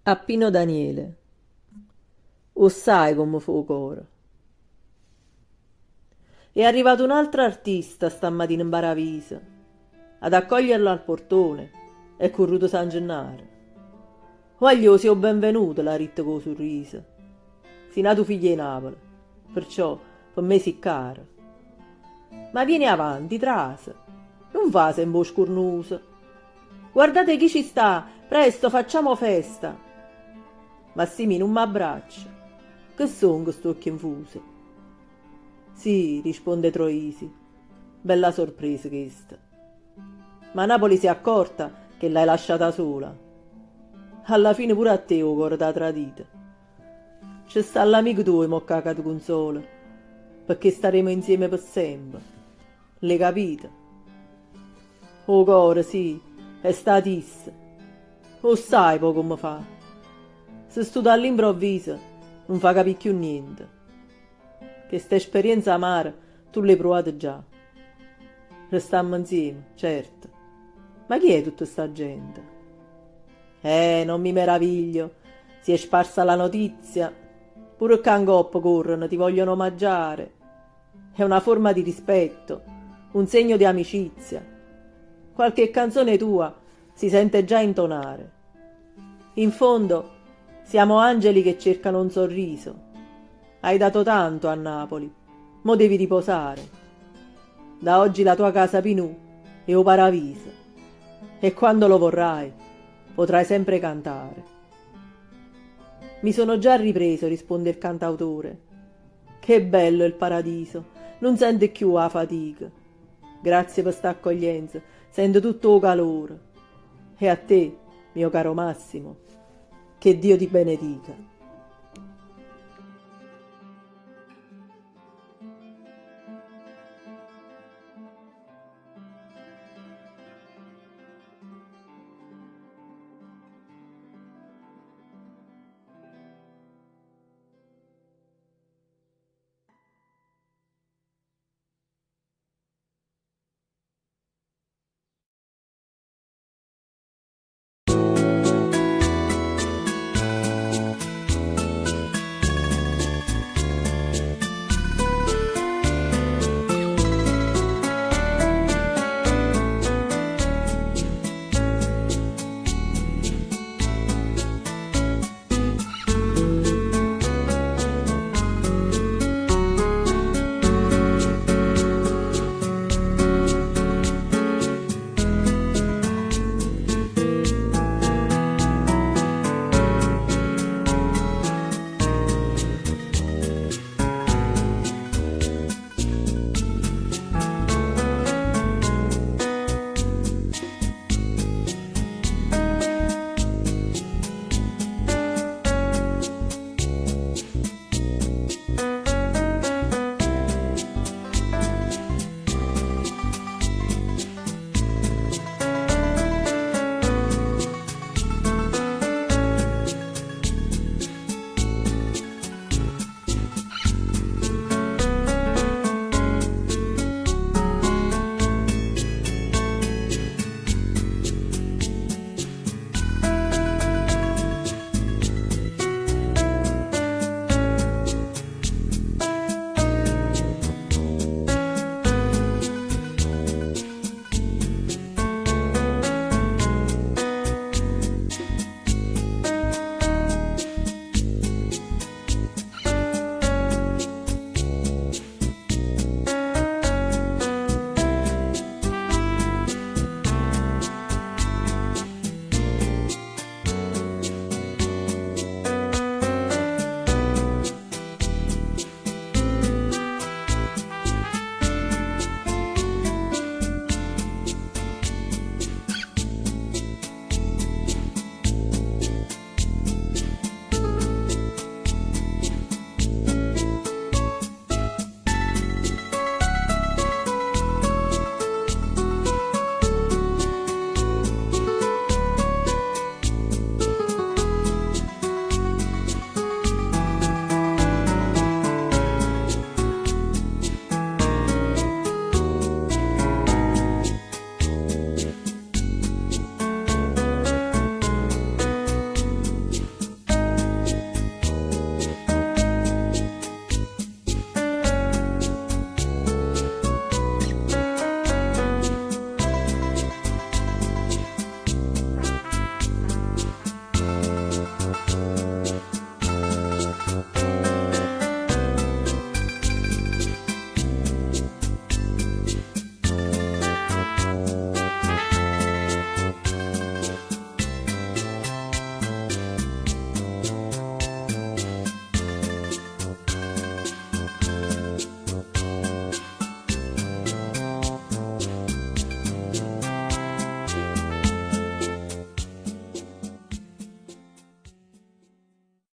A Pino Daniele. O sai come fu o coro. È arrivato un altro artista stamattina in Baravisa ad accoglierlo al portone. È corruto San Gennaro. Voglio sia benvenuto, l'ha ritto con sorriso. Si nato figlio di Napoli, perciò per me si caro. Ma vieni avanti, trase. Non va sempre un scurnuso. Guardate chi ci sta, presto facciamo festa. Ma Simi non m'abbraccia. Che son questo occhio infuso? Sì, risponde Troisi. Bella sorpresa questa. Ma Napoli si è accorta che l'hai lasciata sola. Alla fine pure a te o cuore t'ha tradita. C'è sta l'amico tuo mo che ti consola, perché staremo insieme per sempre. L'hai capito? O cuore, sì, è statissa. O sai po come fa. Se studa all'improvviso non fa capire più niente. Che sta esperienza amara tu l'hai provata già. Restammo insieme, certo. Ma chi è tutta sta gente? Non mi meraviglio. Si è sparsa la notizia. Pure Cangop corrono, ti vogliono omaggiare. È una forma di rispetto, un segno di amicizia. Qualche canzone tua si sente già intonare. In fondo siamo angeli che cercano un sorriso. Hai dato tanto a Napoli, mo devi riposare. Da oggi la tua casa Pinù è o paradiso e quando lo vorrai potrai sempre cantare. Mi sono già ripreso, risponde il cantautore. Che bello il paradiso, non sente più la fatica. Grazie per sta accoglienza, sento tutto il calore. E a te, mio caro Massimo, che Dio ti benedica.